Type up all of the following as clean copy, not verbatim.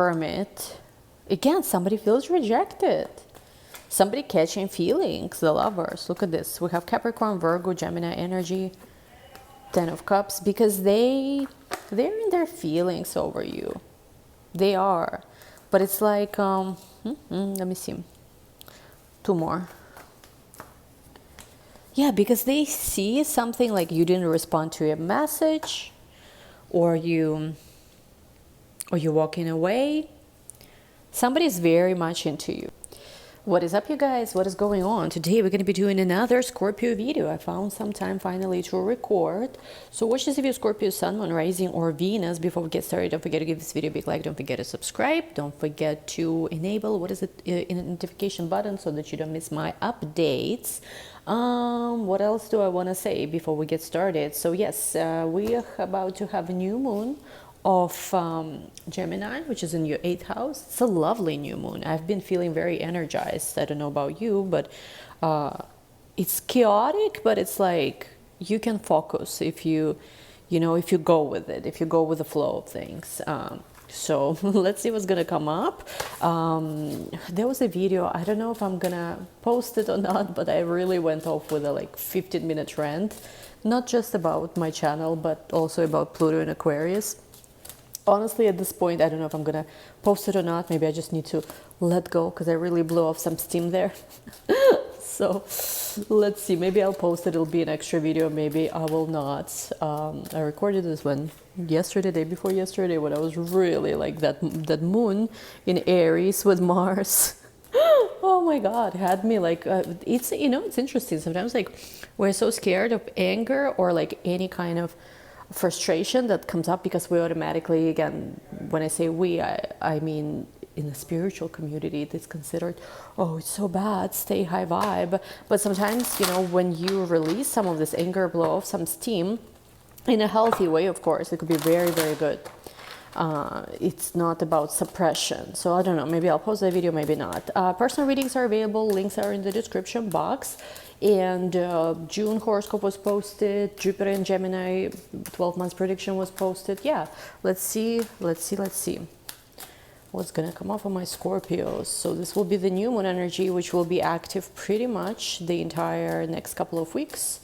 Hermit. Again, somebody feels rejected. Somebody catching feelings, the lovers. Look at this. We have Capricorn, Virgo, Gemini energy, Ten of Cups, because they're in their feelings over you. They are. But it's like, let me see. Two more. Yeah, because they see something like you didn't respond to a message, or you're walking away. Somebody's very much into you. What is up, you guys? What is going on? Today we're going to be doing another Scorpio video. I found some time finally to record. So watch this video, Scorpio, Sun, Moon, Rising, or Venus. Before we get started, don't forget to give this video a big like. Don't forget to subscribe. Don't forget to enable, notification button so that you don't miss my updates. What else do I want to say before we get started? So yes, we are about to have a new moon of Gemini, which is in your 8th house. It's a lovely new moon. I've been feeling very energized. I don't know about you, but it's chaotic, but it's like you can focus if you go with it, if you go with the flow of things. So let's see what's gonna come up. There was a video, I don't know if I'm gonna post it or not, but I really went off with a 15-minute rant, not just about my channel, but also about Pluto and Aquarius. Honestly, at this point, I don't know if I'm gonna post it or not. Maybe I just need to let go because I really blew off some steam there. So let's see, maybe I'll post it. It'll be an extra video, maybe I will not. I recorded this one yesterday, day before yesterday, when I was really like that moon in Aries with Mars. Oh my God, had me like, it's interesting. Sometimes we're so scared of anger or any kind of frustration that comes up because we automatically, again, when I say we, I mean in the spiritual community, it's considered, oh, it's so bad, stay high vibe. But sometimes, when you release some of this anger, blow off some steam in a healthy way, of course, it could be very, very good. It's not about suppression. So I don't know, maybe I'll post the video, maybe not. Personal readings are available, links are in the description box. And June horoscope was posted, Jupiter and Gemini 12 months prediction was posted. Yeah, let's see what's gonna come off of my Scorpios. So this will be the new moon energy, which will be active pretty much the entire next couple of weeks,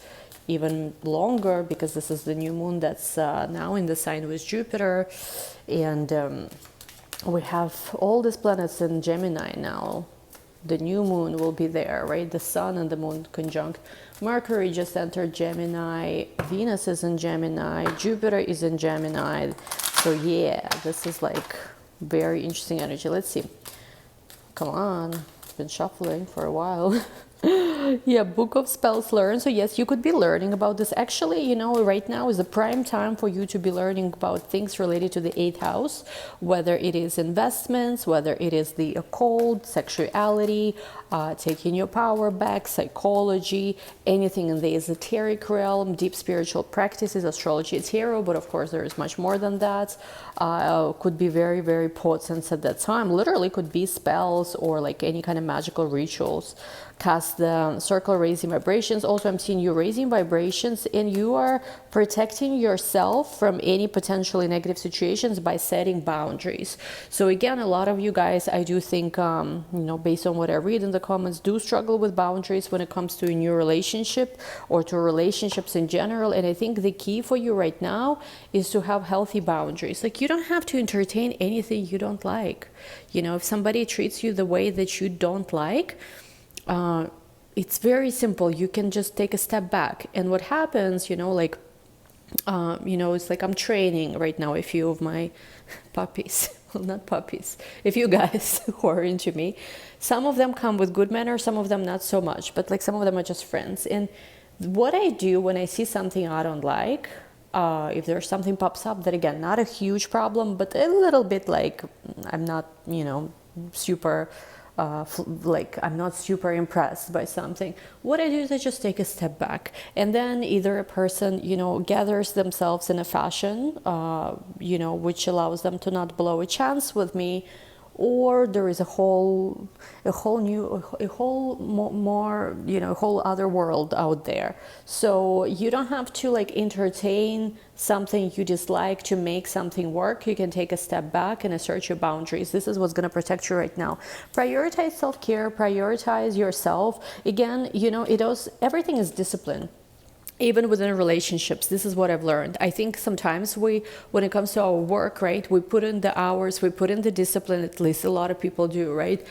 even longer, because this is the new moon that's now in the sign with Jupiter. And we have all these planets in Gemini now. The new moon will be there, right? The sun and the moon conjunct. Mercury just entered Gemini. Venus is in Gemini. Jupiter is in Gemini. So yeah, this is very interesting energy. Let's see. Come on. Been shuffling for a while. Yeah, Book of Spells learn. So yes, you could be learning about this. Actually, right now is the prime time for you to be learning about things related to the 8th house, whether it is investments, whether it is the occult, sexuality, taking your power back, psychology, anything in the esoteric realm, deep spiritual practices, astrology, tarot, but of course there is much more than that. Could be very, very potent at that time. Literally could be spells or any kind of magical rituals. Cast the circle, raising vibrations. Also, I'm seeing you raising vibrations, and you are protecting yourself from any potentially negative situations by setting boundaries. So again, a lot of you guys, I do think, based on what I read in the comments, do struggle with boundaries when it comes to a new relationship or to relationships in general. And I think the key for you right now is to have healthy boundaries. You don't have to entertain anything you don't like. If somebody treats you the way that you don't like, it's very simple. You can just take a step back. And what happens, it's I'm training right now a few of my puppies, well, not puppies, a few guys who are into me. Some of them come with good manners, some of them not so much, but some of them are just friends. And what I do when I see something I don't like, if there's something pops up that, again, not a huge problem, but a little bit I'm not, super I'm not super impressed by something. What I do is I just take a step back, and then either a person, gathers themselves in a fashion, which allows them to not blow a chance with me, or there is a whole more, you know, a whole other world out there. So you don't have to like entertain something you dislike to make something work. You can take a step back and assert your boundaries. This is what's going to protect you right now. Prioritize self-care, prioritize yourself. Again, you know, everything is discipline. Even within relationships, this is what I've learned. I think sometimes when it comes to our work, right, we put in the hours, we put in the discipline, at least a lot of people do, right?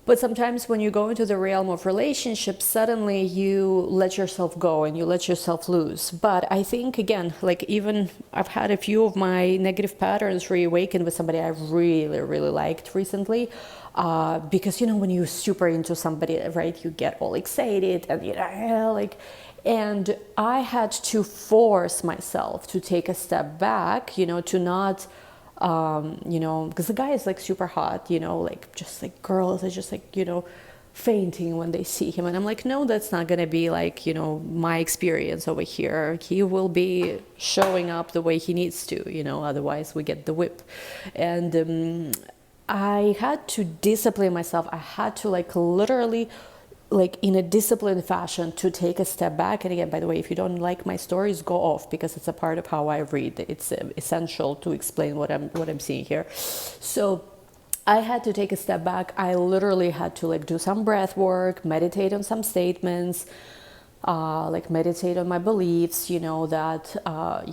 But sometimes when you go into the realm of relationships, suddenly you let yourself go and you let yourself loose. But I think, again, like even I've had a few of my negative patterns reawaken with somebody I really, really liked recently. Because, you know, when you're super into somebody, right, you get all excited and, you know, like... And I had to force myself to take a step back, you know, to not, you know, because the guy is like super hot, you know, like just like girls are just like, you know, fainting when they see him. And I'm like, no, that's not going to be like, you know, my experience over here. He will be showing up the way he needs to, you know, otherwise we get the whip. And I had to discipline myself. I had to like literally, like in a disciplined fashion, to take a step back. And again, by the way, if you don't like my stories, go off, because it's a part of how I read. It's essential to explain what I'm seeing here. So I had to take a step back. I literally had to like do some breath work, meditate on some statements, like meditate on my beliefs, you know, that,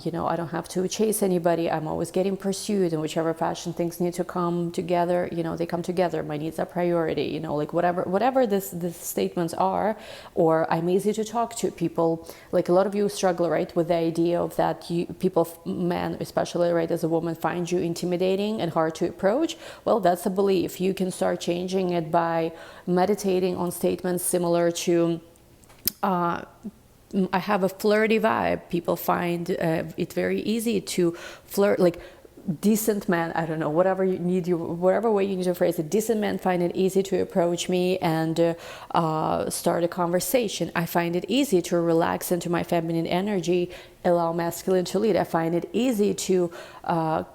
you know, I don't have to chase anybody. I'm always getting pursued, in whichever fashion things need to come together, you know, they come together. My needs are priority, you know, like whatever this statements are. Or I'm easy to talk to. People, like a lot of you struggle, right, with the idea of that people, men especially, right, as a woman, find you intimidating and hard to approach. Well, that's a belief. You can start changing it by meditating on statements similar to, I have a flirty vibe. People find it very easy to flirt, like decent men, I don't know, whatever way you need to phrase it, decent men find it easy to approach me and start a conversation. I find it easy to relax into my feminine energy, allow masculine to lead. I find it easy to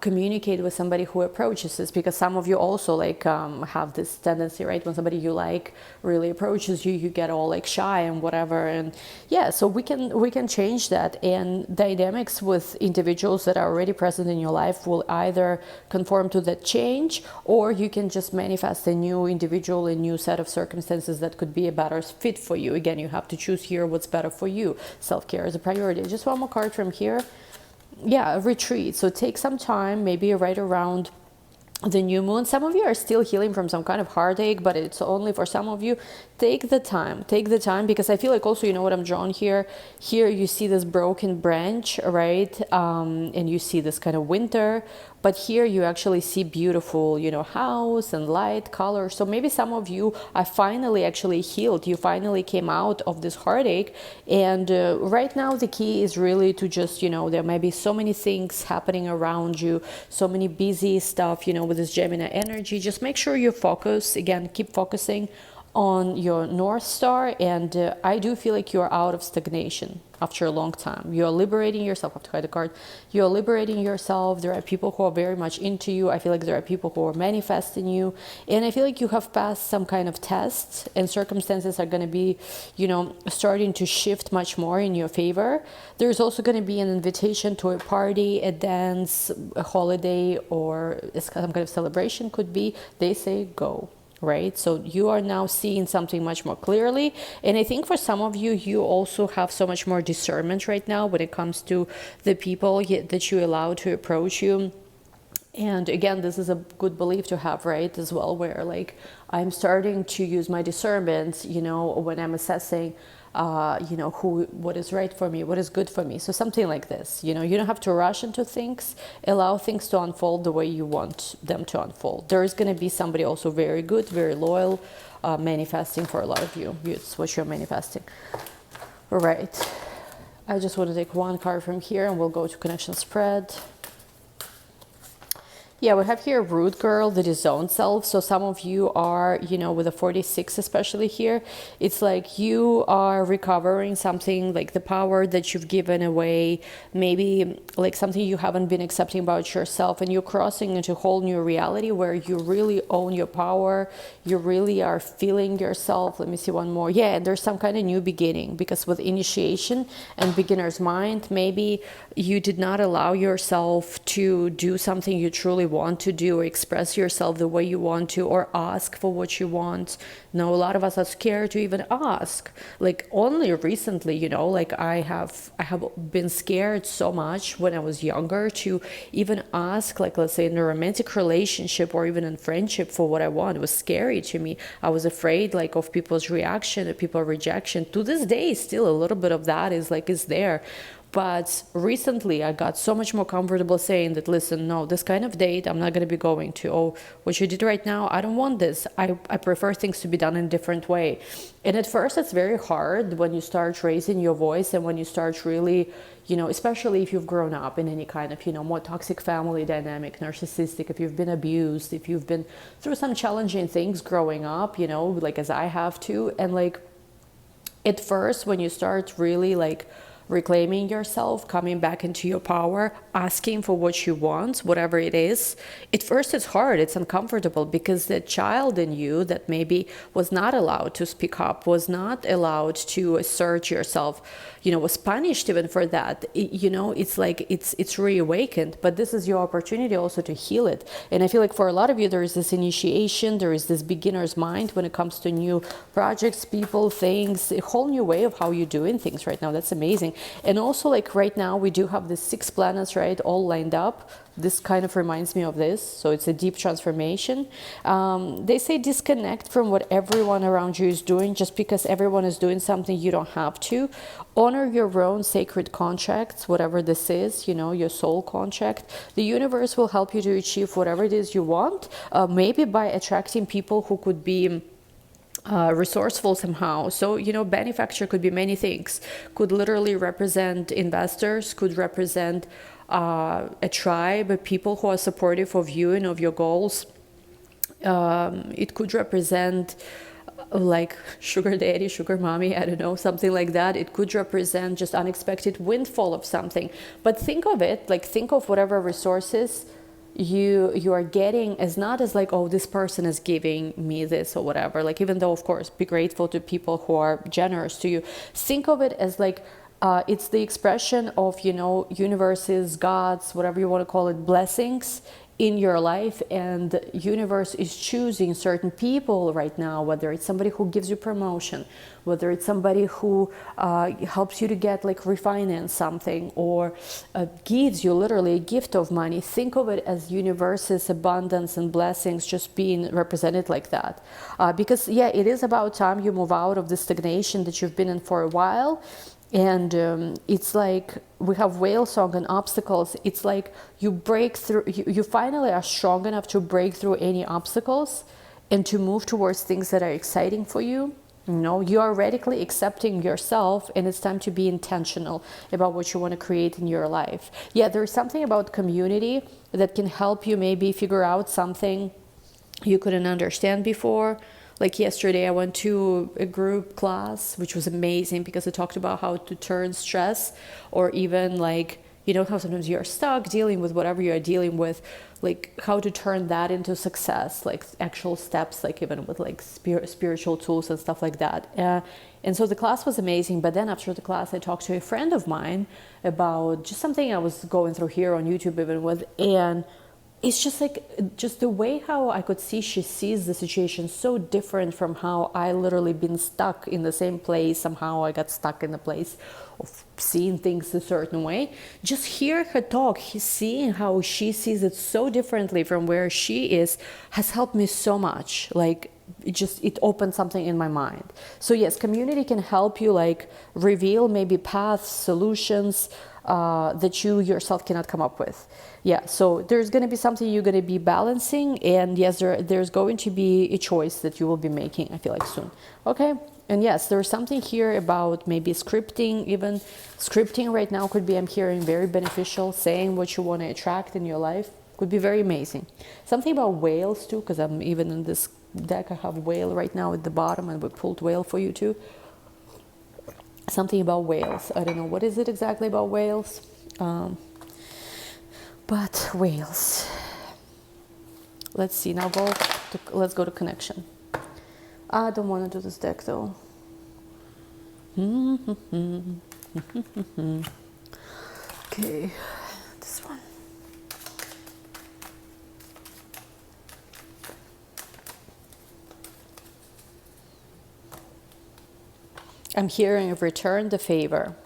communicate with somebody who approaches this, because some of you also like have this tendency, right? When somebody you like really approaches you, you get all like shy and whatever. And yeah, so we can change that. And dynamics with individuals that are already present in your life will either conform to that change, or you can just manifest a new individual, a new set of circumstances that could be a better fit for you. Again, you have to choose here what's better for you. Self-care is a priority. Just one more card from here. Yeah, a retreat. So take some time, maybe right around the new moon. Some of you are still healing from some kind of heartache, but it's only for some of you. Take the time, because I feel like also, you know what I'm drawn here you see this broken branch, right? And you see this kind of winter, but here you actually see beautiful, you know, house and light color. So maybe some of you are finally actually healed. You finally came out of this heartache. And right now the key is really to just, you know, there may be so many things happening around you, so many busy stuff, you know, with this Gemini energy. Just make sure you focus. Again, keep focusing on your North Star. And I do feel like you're out of stagnation after a long time. You're liberating yourself. I have to hide the card. You're liberating yourself. There are people who are very much into you. I feel like there are people who are manifesting you. And I feel like you have passed some kind of test, and circumstances are going to be, you know, starting to shift much more in your favor. There's also going to be an invitation to a party, a dance, a holiday, or some kind of celebration could be. They say go. Right? So you are now seeing something much more clearly. And I think for some of you, you also have so much more discernment right now when it comes to the people that you allow to approach you. And again, this is a good belief to have, right? As well, where like I'm starting to use my discernment, you know, when I'm assessing you know, what is right for me, what is good for me. So something like this, you know, you don't have to rush into things. Allow things to unfold the way you want them to unfold. There is going to be somebody also very good, very loyal, manifesting for a lot of you. It's what you're manifesting. All right. I just want to take one card from here and we'll go to connection spread. Yeah, we have here root girl, the disowned self. So some of you are, you know, with a 46 especially here, it's like you are recovering something, like the power that you've given away, maybe like something you haven't been accepting about yourself, and you're crossing into a whole new reality where you really own your power, you really are feeling yourself. Let me see one more. Yeah, and there's some kind of new beginning, because with initiation and beginner's mind, maybe you did not allow yourself to do something you truly want to do, or express yourself the way you want to, or ask for what you want. No, a lot of us are scared to even ask. Like only recently, you know, like I have been scared so much when I was younger to even ask, like let's say in a romantic relationship or even in friendship, for what I want. It was scary to me. I was afraid like of people's reaction, of people's rejection. To this day, still a little bit of that is there. But recently I got so much more comfortable saying that, listen, no, this kind of date I'm not going to be going to. Oh, what you did right now, I don't want this. I prefer things to be done in a different way. And at first it's very hard when you start raising your voice, and when you start really, you know, especially if you've grown up in any kind of, you know, more toxic family dynamic, narcissistic, if you've been abused, if you've been through some challenging things growing up, you know, like as I have too. And like at first when you start really like reclaiming yourself, coming back into your power, asking for what you want, whatever it is. At first it's hard, it's uncomfortable, because the child in you that maybe was not allowed to speak up, was not allowed to assert yourself, you know, was punished even for that. You know, it's like it's reawakened, but this is your opportunity also to heal it. And I feel like for a lot of you, there is this initiation, there is this beginner's mind when it comes to new projects, people, things, a whole new way of how you're doing things right now. That's amazing. And also like right now we do have the 6 planets, right, all lined up. This kind of reminds me of this. So it's a deep transformation. They say disconnect from what everyone around you is doing. Just because everyone is doing something, you don't have to. Honor your own sacred contracts, whatever this is, you know, your soul contract. The universe will help you to achieve whatever it is you want, maybe by attracting people who could be resourceful somehow. So, you know, benefactor could be many things. Could literally represent investors, could represent a tribe, people who are supportive of you and of your goals. It could represent like sugar daddy, sugar mommy, I don't know, something like that. It could represent just unexpected windfall of something. But think of it, like think of whatever resources you are getting as not as like, oh, this person is giving me this or whatever. Like, even though of course be grateful to people who are generous to you, think of it as like it's the expression of, you know, universes, gods, whatever you want to call it, blessings in your life. And the universe is choosing certain people right now, whether it's somebody who gives you promotion, whether it's somebody who helps you to get like refinance something, or gives you literally a gift of money. Think of it as universe's abundance and blessings just being represented like that. Because yeah, it is about time you move out of the stagnation that you've been in for a while. And it's like we have whale song and obstacles. It's like you break through, you finally are strong enough to break through any obstacles and to move towards things that are exciting for you. You know, you are radically accepting yourself, and it's time to be intentional about what you want to create in your life. Yeah, there's something about community that can help you maybe figure out something you couldn't understand before. Like yesterday, I went to a group class, which was amazing because it talked about how to turn stress, or even like, you know, how sometimes you're stuck dealing with whatever you're dealing with, like how to turn that into success, like actual steps, like even with like spiritual tools and stuff like that. And so the class was amazing. But then after the class, I talked to a friend of mine about just something I was going through here on YouTube even with, and it's just like, just the way how I could see she sees the situation so different from how I literally been stuck in the same place. Somehow I got stuck in the place of seeing things a certain way. Just hear her talk, seeing how she sees it so differently from where she is, has helped me so much. Like, it opened something in my mind. So yes, community can help you like reveal maybe paths, solutions that you yourself cannot come up with. Yeah, so there's going to be something you're going to be balancing, and yes, there's going to be a choice that you will be making, I feel like, soon. Okay, and yes, there's something here about maybe scripting. Even scripting right now could be, I'm hearing, very beneficial. Saying what you want to attract in your life Could be very amazing. Something about whales too, because I'm even in this deck, I have whale right now at the bottom, and we pulled whale for you too. Something about whales. I don't know what is it exactly about whales, but whales. Let's see. Now let's go to connection. I don't want to do this deck though. Okay, this one. I'm hearing return the favor.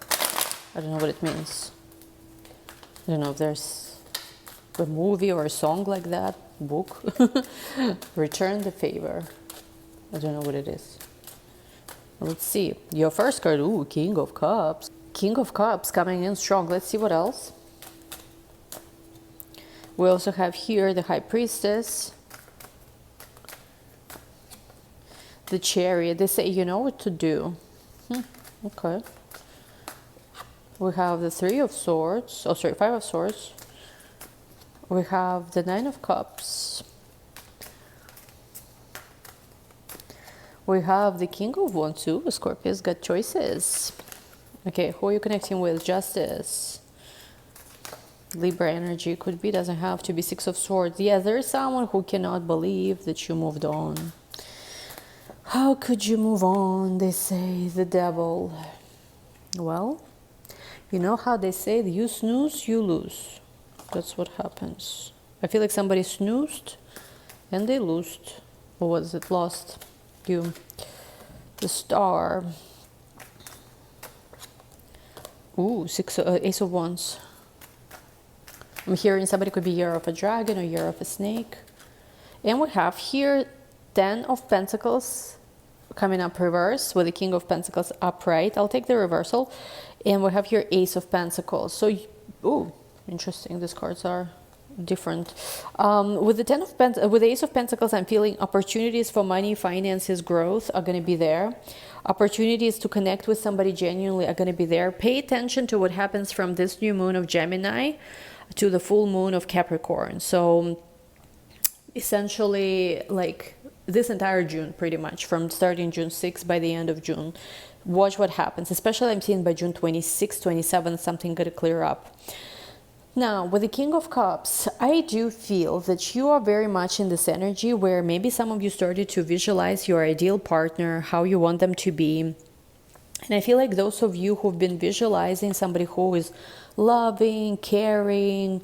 I don't know what it means. I don't know if there's a movie or a song like that, book. Return the favor. I don't know what it is. Let's see. Your first card, ooh, King of Cups. King of Cups coming in strong. Let's see what else. We also have here the High Priestess. The Chariot. They say you know what to do. Okay. We have the Three of Swords. Oh, sorry, Five of Swords. We have the Nine of Cups. We have the King of Wands too. Scorpio's got choices. Okay, who are you connecting with? Justice. Libra energy could be, doesn't have to be. Six of Swords. Yeah, there is someone who cannot believe that you moved on. How could you move on? They say the devil. Well, you know how they say, you snooze, you lose. That's what happens. I feel like somebody snoozed and they lost. Or was it lost? You. The Star. Ooh, Ace of Wands. I'm hearing somebody could be Year of a Dragon or Year of a Snake. And we have here 10 of Pentacles coming up reverse with the King of Pentacles upright. I'll take the reversal. And we have here Ace of Pentacles. So, ooh, interesting. These cards are different. With the Ace of Pentacles, I'm feeling opportunities for money, finances, growth are going to be there. Opportunities to connect with somebody genuinely are going to be there. Pay attention to what happens from this new moon of Gemini to the full moon of Capricorn. So essentially, like this entire June, pretty much, from starting June 6th by the end of June. Watch what happens. Especially I'm seeing by June 26th, 27th, something going to clear up. Now, with the King of Cups, I do feel that you are very much in this energy where maybe some of you started to visualize your ideal partner, how you want them to be. And I feel like those of you who've been visualizing somebody who is loving, caring,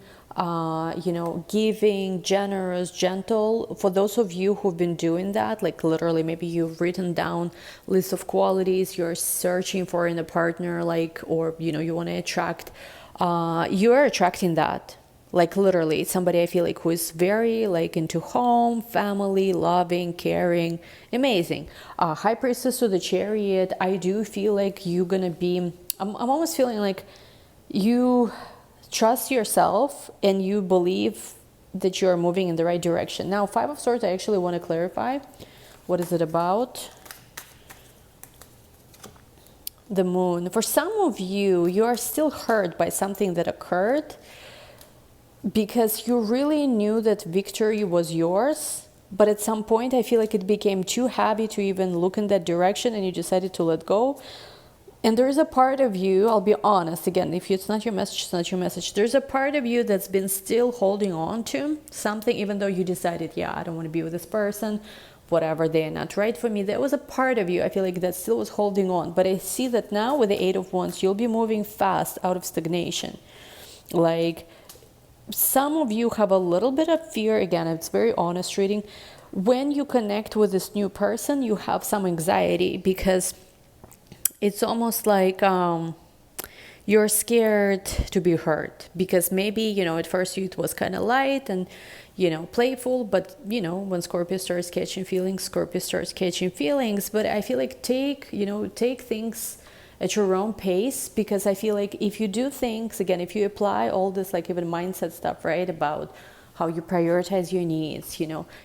giving, generous, gentle, for those of you who've been doing that, like literally maybe you've written down lists of qualities you're searching for in a partner, like, or, you want to attract, you are attracting that. Like literally somebody I feel like who is very like into home, family, loving, caring, amazing. High Priestess to the Chariot, I do feel like you're gonna be, I'm almost feeling like you trust yourself and you believe that you're moving in the right direction. Now, Five of Swords, I actually want to clarify. What is it about? The Moon. For some of you, you are still hurt by something that occurred because you really knew that victory was yours. But at some point, I feel like it became too heavy to even look in that direction and you decided to let go. And there's a part of you, I'll be honest, again, if it's not your message, it's not your message. There's a part of you that's been still holding on to something, even though you decided, yeah, I don't want to be with this person, whatever, they are not right for me. There was a part of you, I feel like, that still was holding on. But I see that now with the Eight of Wands, you'll be moving fast out of stagnation. Like, some of you have a little bit of fear. Again, it's very honest reading. When you connect with this new person, you have some anxiety because it's almost like you're scared to be hurt because maybe, at first it was kind of light and, playful. But, when Scorpio starts catching feelings, But I feel like take things at your own pace, because I feel like if you do things, again, if you apply all this, like even mindset stuff, right, about how you prioritize your needs,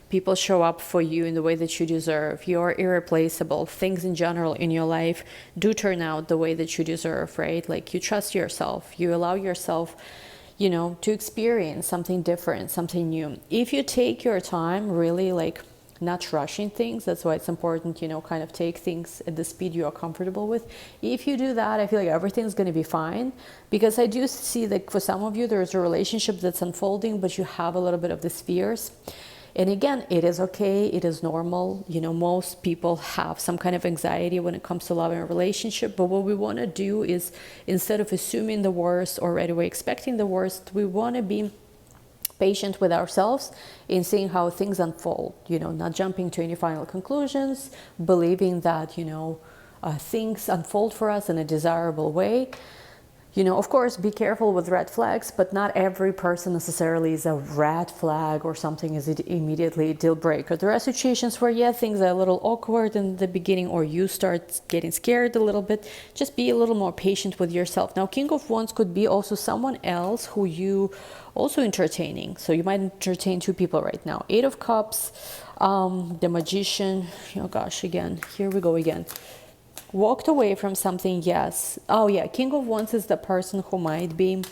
people show up for you in the way that you deserve, you're irreplaceable, things in general in your life do turn out the way that you deserve, right? Like you trust yourself, you allow yourself you know, to experience something different, something new. If you take your time, really like not rushing things, that's why it's important, you know, kind of take things at the speed you are comfortable with. If you do that, I feel like everything's going to be fine, because I do see that for some of you, there's a relationship that's unfolding, but you have a little bit of these fears. And again, it is okay, it is normal. You know, most people have some kind of anxiety when it comes to love and a relationship. But what we want to do is, instead of assuming the worst or right away expecting the worst, we want to be patient with ourselves in seeing how things unfold. You know, not jumping to any final conclusions, believing that, you know, things unfold for us in a desirable way. You know, of course, be careful with red flags, but not every person necessarily is a red flag or something is immediately a deal breaker. There are situations where, yeah, things are a little awkward in the beginning, or you start getting scared a little bit. Just be a little more patient with yourself. Now, King of Wands could be also someone else who you also entertaining. So you might entertain two people right now. Eight of Cups, the Magician. Oh gosh, again, here we go again. Walked away from something, yes. Oh yeah, King of Wands is the person who might be,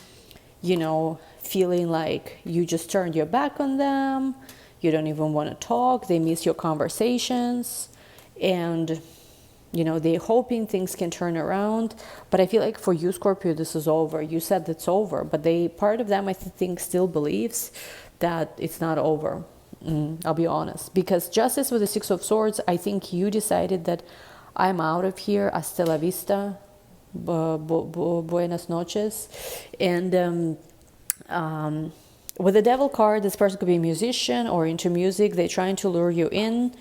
you know, feeling like you just turned your back on them, you don't even want to talk, they miss your conversations, and, you know, they're hoping things can turn around. But I feel like for you, Scorpio, this is over. You said it's over, but part of them, I think, still believes that it's not over. I'll be honest. Because just as with the Six of Swords, I think you decided that I'm out of here, hasta la vista, buenas noches. And with the Devil card, this person could be a musician or into music. They're trying to lure you in.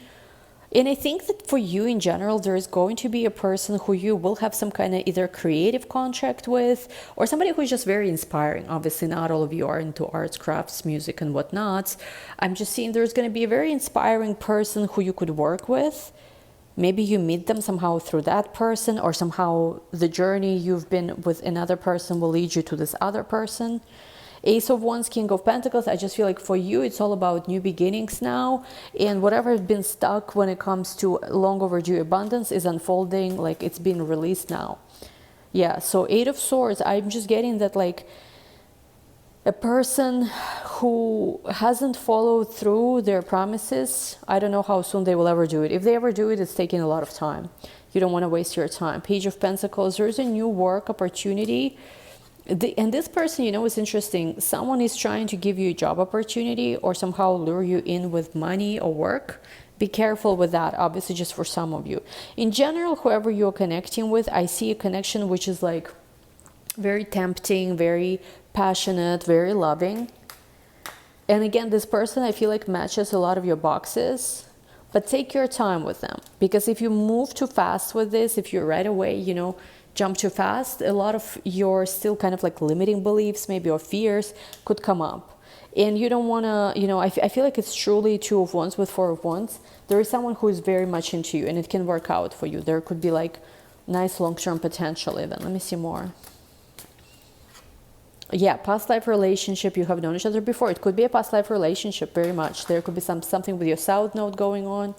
And I think that for you in general, there is going to be a person who you will have some kind of either creative contract with, or somebody who's just very inspiring. Obviously, not all of you are into arts, crafts, music, and whatnot. I'm just seeing there's going to be a very inspiring person who you could work with. Maybe you meet them somehow through that person, or somehow the journey you've been with another person will lead you to this other person. Ace of Wands, King of Pentacles, I just feel like for you, it's all about new beginnings now. And whatever has been stuck when it comes to long overdue abundance is unfolding, like it's being released now. Yeah, so Eight of Swords, I'm just getting that like a person who hasn't followed through their promises, I don't know how soon they will ever do it. If they ever do it, it's taking a lot of time. You don't want to waste your time. Page of Pentacles, there's a new work opportunity. And this person, you know, is interesting. Someone is trying to give you a job opportunity or somehow lure you in with money or work. Be careful with that, obviously, just for some of you. In general, whoever you're connecting with, I see a connection which is like very tempting, very passionate, very loving. And again, this person, I feel like matches a lot of your boxes, but take your time with them, because if you move too fast with this, if you right away, you know, jump too fast, a lot of your still kind of like limiting beliefs, maybe, or fears could come up. And you don't want to, you know, I feel like it's truly Two of Wands with Four of Wands. There is someone who is very much into you, and it can work out for you. There could be like nice long-term potential even. Let me see more. Yeah, past life relationship, you have known each other before. It could be a past life relationship, very much. There could be something with your South Node going on.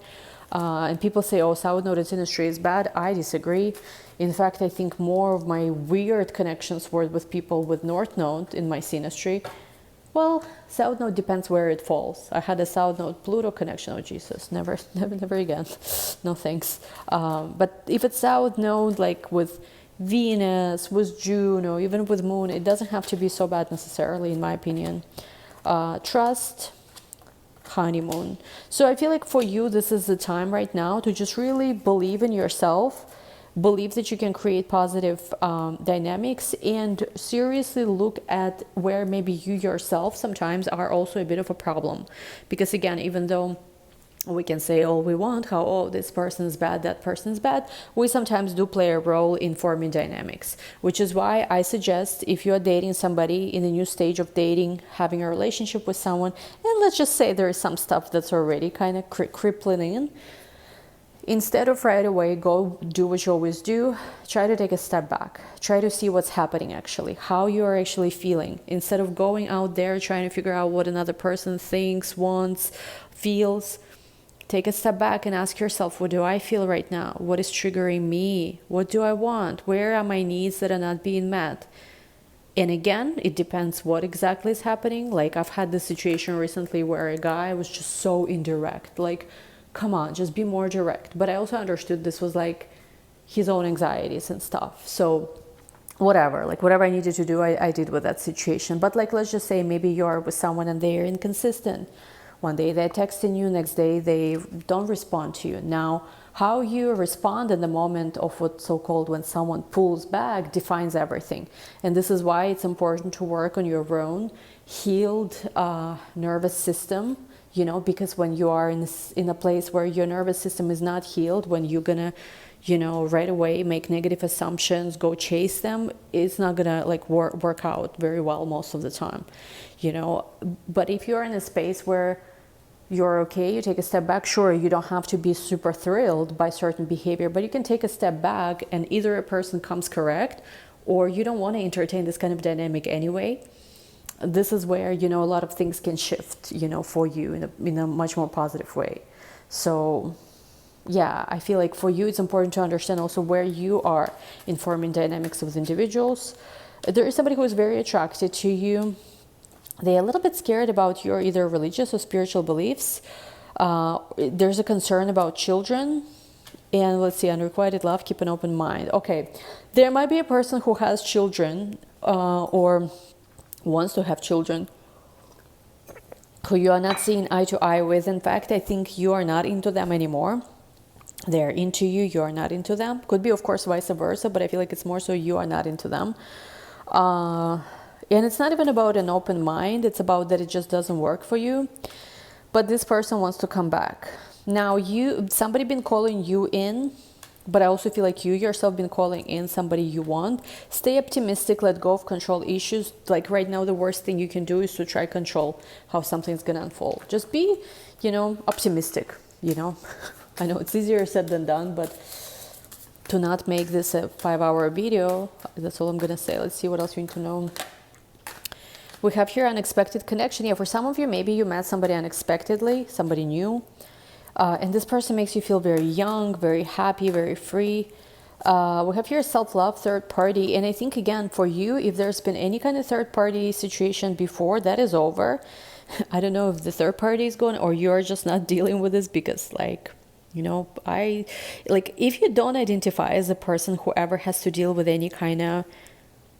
And people say, oh, South Node in industry is bad. I disagree. In fact, I think more of my weird connections were with people with North Node in my synastry. Well, South Node depends where it falls. I had a South Node Pluto connection. Oh, Jesus, never again. No thanks. But if it's South Node, like with Venus, with Juno, even with Moon, it doesn't have to be so bad necessarily, in my opinion. Trust, honeymoon. So I feel like for you, this is the time right now to just really believe in yourself, believe that you can create positive dynamics, and seriously look at where maybe you yourself sometimes are also a bit of a problem. Because again, even though we can say all we want, how, oh, this person is bad, that person is bad, we sometimes do play a role in forming dynamics, which is why I suggest, if you are dating somebody in a new stage of dating, having a relationship with someone, and let's just say there is some stuff that's already kind of crippling in, instead of right away go do what you always do, try to take a step back. Try to see what's happening actually, how you are actually feeling. Instead of going out there trying to figure out what another person thinks, wants, feels, take a step back and ask yourself, what do I feel right now? What is triggering me? What do I want? Where are my needs that are not being met? And again, it depends what exactly is happening. Like I've had this situation recently where a guy was just so indirect, like, come on, just be more direct. But I also understood this was like his own anxieties and stuff. So whatever, like whatever I needed to do, I did with that situation. But like, let's just say maybe you're with someone and they're inconsistent. One day they're texting you, next day they don't respond to you. Now, how you respond in the moment of what's so-called when someone pulls back defines everything. And this is why it's important to work on your own healed nervous system, you know, because when you are in a place where your nervous system is not healed, when you're gonna, you know, right away make negative assumptions, go chase them, it's not gonna like work out very well most of the time, you know. But if you're in a space where you're okay, you take a step back, sure, you don't have to be super thrilled by certain behavior, but you can take a step back and either a person comes correct or you don't want to entertain this kind of dynamic anyway. This is where, you know, a lot of things can shift, you know, for you in a much more positive way. So yeah, I feel like for you, it's important to understand also where you are in forming dynamics with individuals. There is somebody who is very attracted to you. They're a little bit scared about your either religious or spiritual beliefs. There's a concern about children. And let's see, unrequited love, keep an open mind. Okay, there might be a person who has children or wants to have children who you are not seeing eye to eye with. In fact, I think you are not into them anymore. They're into you, you are not into them. Could be, of course, vice versa, but I feel like it's more so you are not into them. And it's not even about an open mind. It's about that it just doesn't work for you. But this person wants to come back. Now, somebody been calling you in, but I also feel like you yourself been calling in somebody you want. Stay optimistic, let go of control issues. Like right now, the worst thing you can do is to try control how something's going to unfold. Just be, you know, optimistic, you know. I know it's easier said than done, but to not make this a 5-hour video, that's all I'm going to say. Let's see what else you need to know. We have here unexpected connection. Yeah, for some of you, maybe you met somebody unexpectedly, somebody new. And this person makes you feel very young, very happy, very free. We have here self-love, third party. And I think, again, for you, if there's been any kind of third party situation before, that is over. I don't know if the third party is going or you're just not dealing with this because, like, you know, if you don't identify as a person who ever has to deal with any kind of,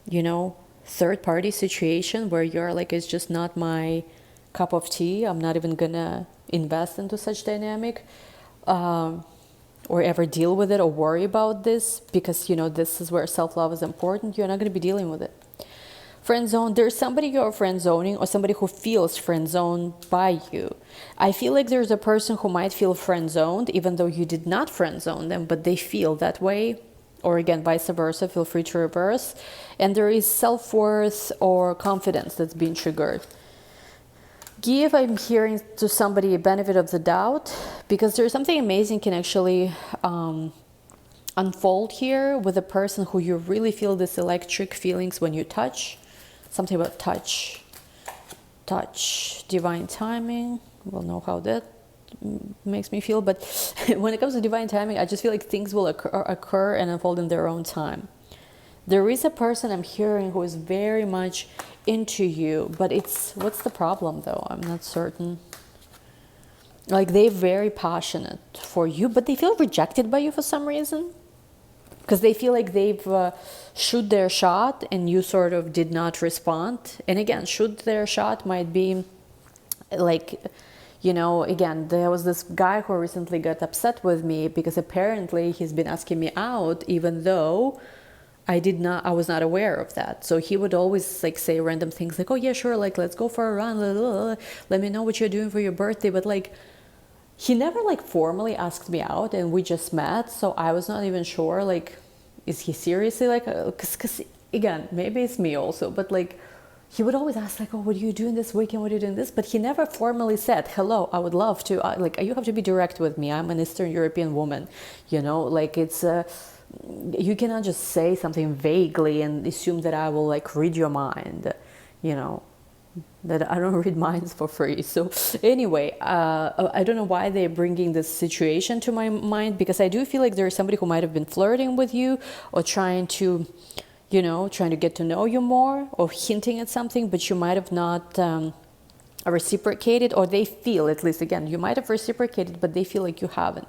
you know, third party situation where you're like, it's just not my cup of tea, I'm not even gonna invest into such dynamic or ever deal with it or worry about this because, you know, this is where self-love is important, you're not going to be dealing with it. Friend zone, there's somebody you're friend zoning or somebody who feels friend zoned by you. I feel like there's a person who might feel friend zoned even though you did not friend zone them, but they feel that way. Or again, vice versa, feel free to reverse. And there is self-worth or confidence that's being triggered. Give, I'm hearing to somebody a benefit of the doubt because there's something amazing can actually unfold here with a person who you really feel this electric feelings when you touch. Something about touch, divine timing. We'll know how that makes me feel, but when it comes to divine timing, I just feel like things will occur and unfold in their own time. There is a person I'm hearing who is very much into you, but what's the problem though? I'm not certain. Like they're very passionate for you, but they feel rejected by you for some reason. Because they feel like they've shoot their shot and you sort of did not respond. And again, shoot their shot might be like, you know, again, there was this guy who recently got upset with me because apparently he's been asking me out even though I was not aware of that. So he would always like say random things like, oh yeah, sure, like let's go for a run, let me know what you're doing for your birthday. But like, he never like formally asked me out and we just met. So I was not even sure, like, is he seriously like, cause again, maybe it's me also, but like, he would always ask like, oh, what are you doing this weekend? What are you doing this? But he never formally said, hello, I would love to, like, you have to be direct with me. I'm an Eastern European woman, you know, like it's, you cannot just say something vaguely and assume that I will like read your mind, you know, that I don't read minds for free. So anyway, I don't know why they're bringing this situation to my mind because I do feel like there is somebody who might have been flirting with you or trying to, you know, trying to get to know you more or hinting at something, but you might have not reciprocated, or they feel, at least again, you might have reciprocated, but they feel like you haven't.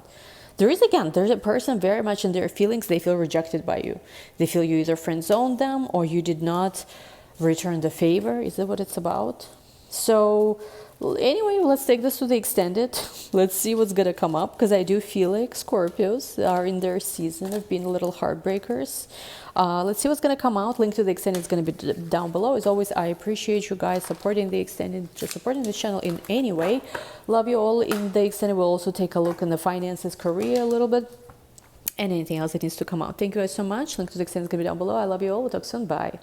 There's a person very much in their feelings, they feel rejected by you. They feel you either friend zoned them or you did not return the favor. Is that what it's about? So anyway, let's take this to the extended. Let's see what's gonna come up, because I do feel like Scorpios are in their season of being little heartbreakers. Let's see what's gonna come out. Link to the extended is gonna be down below. As always, I appreciate you guys supporting the extended, just supporting this channel in any way. Love you all. In the extended, we'll also take a look in the finances, career a little bit, and anything else that needs to come out. Thank you guys so much. Link to the extended is gonna be down below. I love you all. We'll talk soon. Bye.